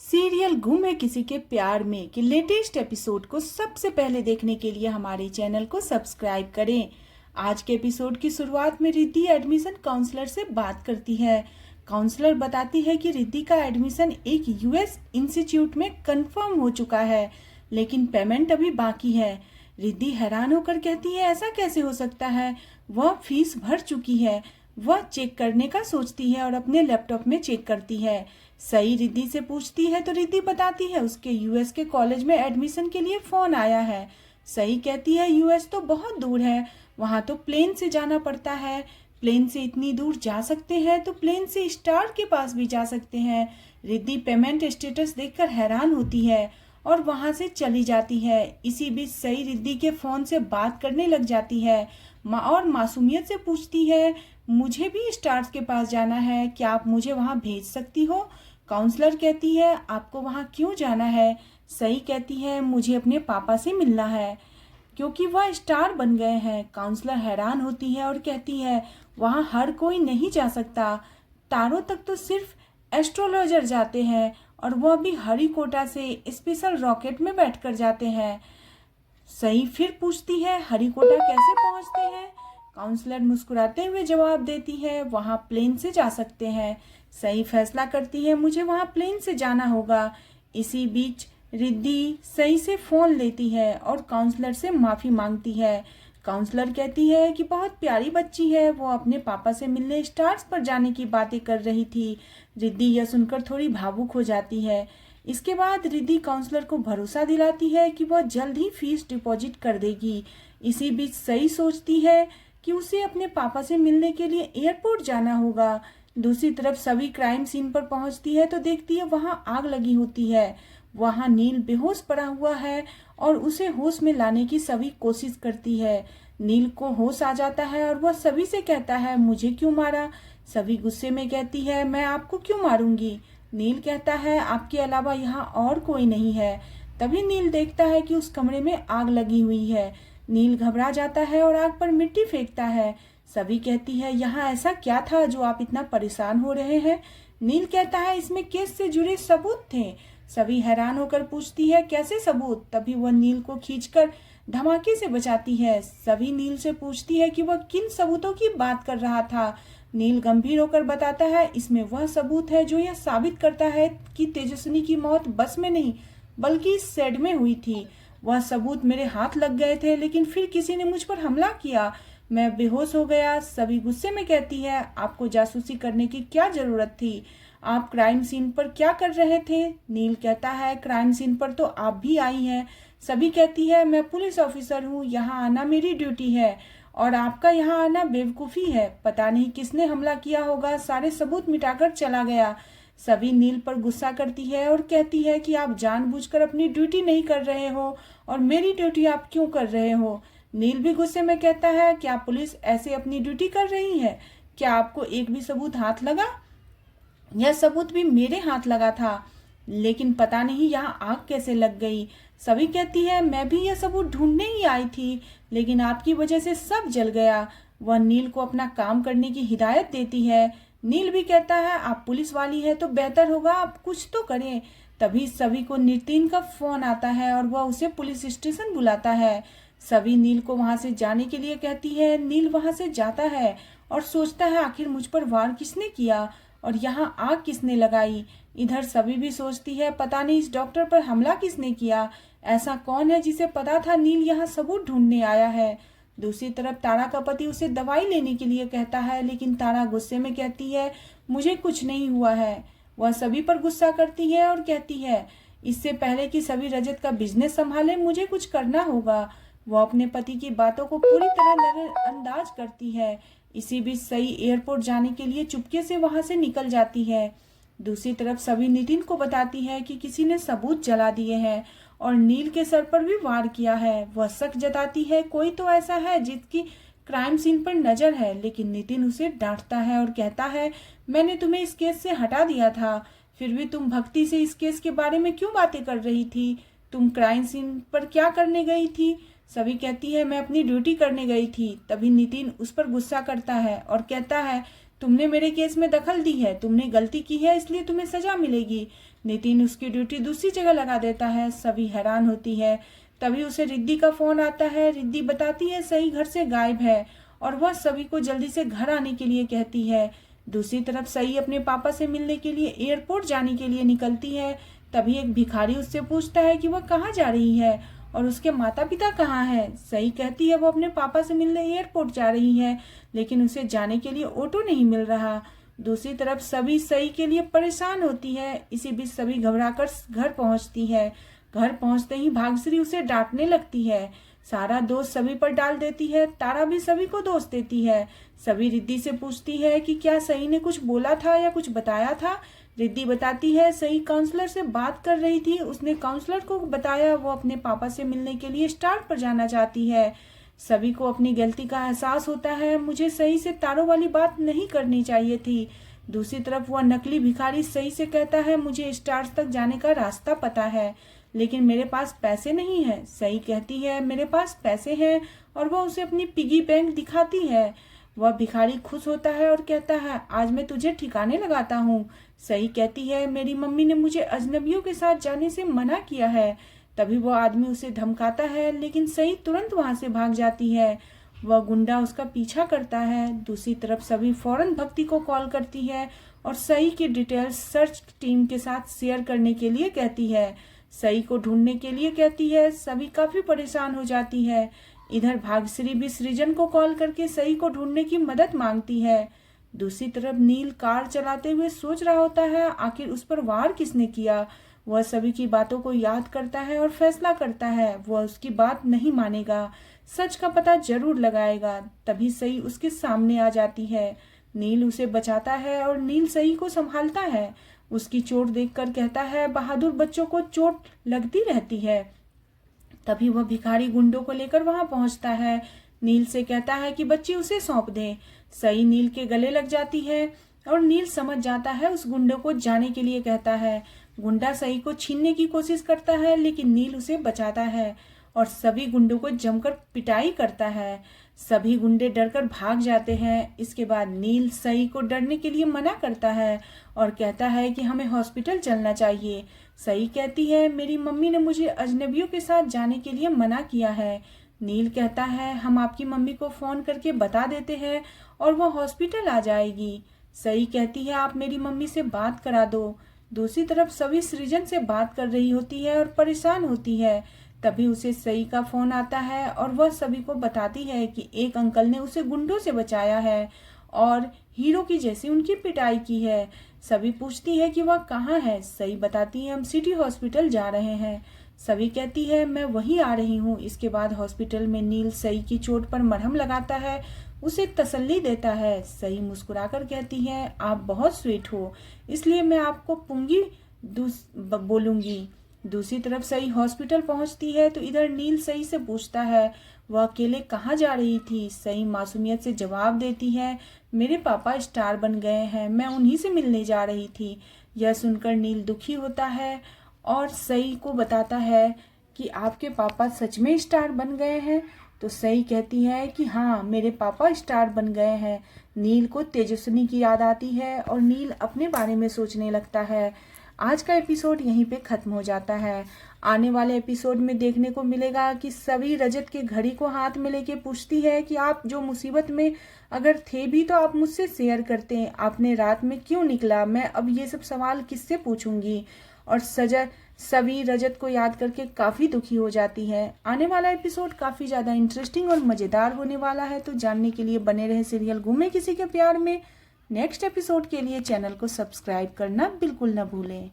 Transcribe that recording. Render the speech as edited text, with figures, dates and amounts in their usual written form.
Serial गुम है किसी के प्यार में के लेटेस्ट एपिसोड को सबसे पहले देखने के लिए हमारे चैनल को सब्सक्राइब करें। आज के एपिसोड की शुरुआत में रिद्धि एडमिशन काउंसलर से बात करती है। काउंसलर बताती है कि रिद्धि का एडमिशन एक यूएस इंस्टीट्यूट में कंफर्म हो चुका है, लेकिन पेमेंट अभी बाकी है। रिद्धि हैरान होकर कहती है, ऐसा कैसे हो सकता है? वह फीस भर चुकी है। वह चेक करने का सोचती है और अपने लैपटॉप में चेक करती है। सई रिद्धि से पूछती है तो रिद्धि बताती है उसके यूएस के कॉलेज में एडमिशन के लिए फोन आया है। सई कहती है यूएस तो बहुत दूर है, वहां तो प्लेन से जाना पड़ता है। प्लेन से इतनी दूर जा सकते हैं तो प्लेन से स्टार के पास भी जा सकते हैं। रिद्धि पेमेंट स्टेटस देखकर हैरान होती है और वहां से चली जाती है। इसी बीच सई रिद्धि के फोन से बात करने लग जाती है और मासूमियत से पूछती है, मुझे भी स्टार्स के पास जाना है, क्या आप मुझे वहां भेज सकती हो? काउंसलर कहती है, आपको वहां क्यों जाना है? सई कहती है, मुझे अपने पापा से मिलना है क्योंकि वह स्टार बन गए हैं। काउंसलर हैरान होती है और कहती है, वहां हर कोई नहीं जा सकता, तारों तक तो सिर्फ एस्ट्रोलॉजर जाते हैं और वह भी हरिकोटा से स्पेशल रॉकेट में बैठकर जाते हैं। सही फिर पूछती है, हरिकोटा कैसे पहुंचते हैं? काउंसलर मुस्कुराते हुए जवाब देती है, वहां प्लेन से जा सकते हैं। सही फैसला करती है, मुझे वहां प्लेन से जाना होगा। इसी बीच रिद्धि सही से फोन लेती है और काउंसलर से माफी मांगती है। काउंसलर कहती है कि बहुत प्यारी बच्ची है, वो अपने पापा से मिलने स्टार्स पर जाने की बातें कर रही थी। रिद्धि यह सुनकर थोड़ी भावुक हो जाती है। इसके बाद रिद्धि काउंसलर को भरोसा दिलाती है कि वह जल्द ही फीस डिपॉजिट कर देगी। इसी बीच सही सोचती है कि उसे अपने पापा से मिलने के लिए एयरपोर्ट जाना होगा। दूसरी तरफ सभी क्राइम सीन पर पहुंचती है तो देखती है वहां आग लगी होती है। वहां नील बेहोश पड़ा हुआ है और उसे होश में लाने की सभी कोशिश करती है। नील को होश आ जाता है और वह सभी से कहता है, मुझे क्यों मारा? सभी गुस्से में कहती है, मैं आपको क्यों मारूंगी? नील कहता है, आपके अलावा यहाँ और कोई नहीं है। तभी नील देखता है कि उस कमरे में आग लगी हुई है। नील घबरा जाता है और आग पर मिट्टी फेंकता है। सभी कहती है, यहाँ ऐसा क्या था जो आप इतना परेशान हो रहे हैं? नील कहता है, इसमें केस से जुड़े सबूत थे। सभी हैरान होकर पूछती है, कैसे सबूत? तभी वह नील को खींचकर धमाके से बचाती है। सभी नील से पूछती है कि वह किन सबूतों की बात कर रहा था। नील गंभीर होकर बताता है, इसमें वह सबूत है जो यह साबित करता है कि तेजस्विनी की मौत बस में नहीं बल्कि शेड में हुई थी। वह सबूत मेरे हाथ लग गए थे, लेकिन फिर किसी ने मुझ पर हमला किया, मैं बेहोश हो गया। सभी गुस्से में कहती है, आपको जासूसी करने की क्या जरूरत थी? आप क्राइम सीन पर क्या कर रहे थे? नील कहता है, क्राइम सीन पर तो आप भी आई हैं। सभी कहती है, मैं पुलिस ऑफिसर हूँ, यहाँ आना मेरी ड्यूटी है और आपका यहाँ आना बेवकूफ़ी है। पता नहीं किसने हमला किया होगा, सारे सबूत मिटाकर चला गया। सभी नील पर गुस्सा करती है और कहती है कि आप जानबूझकर अपनी ड्यूटी नहीं कर रहे हो और मेरी ड्यूटी आप क्यों कर रहे हो? नील भी गुस्से में कहता है, क्या पुलिस ऐसे अपनी ड्यूटी कर रही है? क्या आपको एक भी सबूत हाथ लगा? यह सबूत भी मेरे हाथ लगा था, लेकिन पता नहीं यहाँ आग कैसे लग गई। सभी कहती है, मैं भी यह सबूत ढूंढने ही आई थी, लेकिन आपकी वजह से सब जल गया। वह नील को अपना काम करने की हिदायत देती है। नील भी कहता है, आप पुलिस वाली है तो बेहतर होगा आप कुछ तो करें। तभी सभी को नितिन का फोन आता है और वह उसे पुलिस स्टेशन बुलाता है। सभी नील को वहां से जाने के लिए कहती है। नील वहां से जाता है और सोचता है, आखिर मुझ पर वार किसने किया और यहाँ आग किसने लगाई? इधर सभी भी सोचती है, पता नहीं इस डॉक्टर पर हमला किसने किया? ऐसा कौन है जिसे पता था नील यहाँ सबूत ढूंढने आया है? दूसरी तरफ तारा का पति उसे दवाई लेने के लिए कहता है, लेकिन तारा गुस्से में कहती है, मुझे कुछ नहीं हुआ है। वह सभी पर गुस्सा करती है और कहती है, इससे पहले कि सभी रजत का बिजनेस संभाले मुझे कुछ करना होगा। वह अपने पति की बातों को पूरी तरह नजरअंदाज करती है। इसी बीच सई एयरपोर्ट जाने के लिए चुपके से वहां से निकल जाती है। दूसरी तरफ सभी नितिन को बताती है कि किसी ने सबूत जला दिए हैं और नील के सर पर भी वार किया है। वह शक जताती है, कोई तो ऐसा है जिसकी क्राइम सीन पर नजर है, लेकिन नितिन उसे डांटता है और कहता है, मैंने तुम्हें इस केस से हटा दिया था, फिर भी तुम भक्ति से इस केस के बारे में क्यों बातें कर रही थी? तुम क्राइम सीन पर क्या करने गई थी? सभी कहती है, मैं अपनी ड्यूटी करने गई थी। तभी नितिन उस पर गुस्सा करता है और कहता है, तुमने मेरे केस में दखल दी है, तुमने गलती की है, इसलिए तुम्हें सजा मिलेगी। नितिन उसकी ड्यूटी दूसरी जगह लगा देता है। सभी हैरान होती है। तभी उसे रिद्धि का फोन आता है। रिद्धि बताती है सही घर से गायब है और वह सभी को जल्दी से घर आने के लिए कहती है। दूसरी तरफ सही अपने पापा से मिलने के लिए एयरपोर्ट जाने के लिए निकलती है। तभी एक भिखारी उससे पूछता है कि वह कहाँ जा रही है और उसके माता पिता कहाँ हैं। सही कहती है वो अपने पापा से मिलने एयरपोर्ट जा रही है, लेकिन उसे जाने के लिए ऑटो नहीं मिल रहा। दूसरी तरफ सभी सही के लिए परेशान होती है। इसी बीच सभी घबराकर घर पहुंचती है। घर पहुंचते ही भाग्यश्री उसे डांटने लगती है। सारा दोष सभी पर डाल देती है। तारा भी सभी को दोष देती है। सभी रिद्धि से पूछती है कि क्या सही ने कुछ बोला था या कुछ बताया था। रिद्धि बताती है सही काउंसलर से बात कर रही थी। उसने काउंसलर को बताया वो अपने पापा से मिलने के लिए स्टार पर जाना चाहती है। सभी को अपनी गलती का एहसास होता है। मुझे सही से तारों वाली बात नहीं करनी चाहिए थी। दूसरी तरफ वह नकली भिखारी सही से कहता है मुझे स्टार्स तक जाने का रास्ता पता है, लेकिन मेरे पास पैसे नहीं है। सही कहती है मेरे पास पैसे हैं और वह उसे अपनी पिगी बैंक दिखाती है। वह भिखारी खुश होता है और कहता है आज मैं तुझे ठिकाने लगाता हूँ। सही कहती है मेरी मम्मी ने मुझे अजनबियों के साथ जाने से मना किया है। तभी वह आदमी उसे धमकाता है, लेकिन सही तुरंत वहां से भाग जाती है। वह गुंडा उसका पीछा करता है। दूसरी तरफ सभी फौरन भक्ति को कॉल करती है और सही की डिटेल्स सर्च टीम के साथ शेयर करने के लिए कहती है। सही को ढूंढने के लिए कहती है। सभी काफी परेशान हो जाती है। इधर भाग्यश्री भी सृजन को कॉल करके सही को ढूंढने की मदद मांगती है। दूसरी तरफ नील कार चलाते हुए सोच रहा होता है आखिर उस पर वार किसने किया। वह सभी की बातों को याद करता है और फैसला करता है वह उसकी बात नहीं मानेगा, सच का पता जरूर लगाएगा। तभी सही उसके सामने आ जाती है। नील उसे बचाता है और नील सही को संभालता है। उसकी चोट देखकर कहता है बहादुर बच्चों को चोट लगती रहती है। तभी वह भिखारी गुंडों को लेकर वहां पहुंचता है। नील से कहता है कि बच्ची उसे सौंप दे। सही नील के गले लग जाती है और नील समझ जाता है उस गुंडों को जाने के लिए कहता है। गुंडा सही को छीनने की कोशिश करता है, लेकिन नील उसे बचाता है और सभी गुंडों को जमकर पिटाई करता है। सभी गुंडे डरकर भाग जाते हैं। इसके बाद नील सही को डरने के लिए मना करता है और कहता है कि हमें हॉस्पिटल चलना चाहिए। सही कहती है मेरी मम्मी ने मुझे अजनबियों के साथ जाने के लिए मना किया है। नील कहता है हम आपकी मम्मी को फोन करके बता देते हैं और वो हॉस्पिटल आ जाएगी। सही कहती है आप मेरी मम्मी से बात करा दो। दूसरी तरफ सभी सृजन से बात कर रही होती है और परेशान होती है। तभी उसे सही का फोन आता है और वह सभी को बताती है कि एक अंकल ने उसे गुंडों से बचाया है और हीरो की जैसी उनकी पिटाई की है। सभी पूछती है कि वह कहाँ है। सही बताती है हम सिटी हॉस्पिटल जा रहे हैं। सभी कहती है मैं वहीं आ रही हूँ। इसके बाद हॉस्पिटल में नील सही की चोट पर मरहम लगाता है, उसे तसल्ली देता है। सही मुस्कुराकर कहती है आप बहुत स्वीट हो, इसलिए मैं आपको पुंगी बोलूंगी। दूसरी तरफ सही हॉस्पिटल पहुंचती है तो इधर नील सही से पूछता है वह अकेले कहाँ जा रही थी। सही मासूमियत से जवाब देती है मेरे पापा स्टार बन गए हैं, मैं उन्हीं से मिलने जा रही थी। यह सुनकर नील दुखी होता है और सही को बताता है कि आपके पापा सच में स्टार बन गए हैं। तो सही कहती है कि हाँ मेरे पापा स्टार बन गए हैं। नील को तेजस्विनी की याद आती है और नील अपने बारे में सोचने लगता है। आज का एपिसोड यहीं पे खत्म हो जाता है। आने वाले एपिसोड में देखने को मिलेगा कि सभी रजत के घड़ी को हाथ में लेके पूछती है कि आप जो मुसीबत में अगर थे भी तो आप मुझसे शेयर करते हैं, आपने रात में क्यों निकला, मैं अब ये सब सवाल किससे पूछूंगी। और सभी रजत को याद करके काफी दुखी हो जाती है। आने वाला एपिसोड काफी ज्यादा इंटरेस्टिंग और मजेदार होने वाला है, तो जानने के लिए बने रहे सीरियल गुमे किसी के प्यार में। नेक्स्ट एपिसोड के लिए चैनल को सब्सक्राइब करना बिल्कुल न भूलें।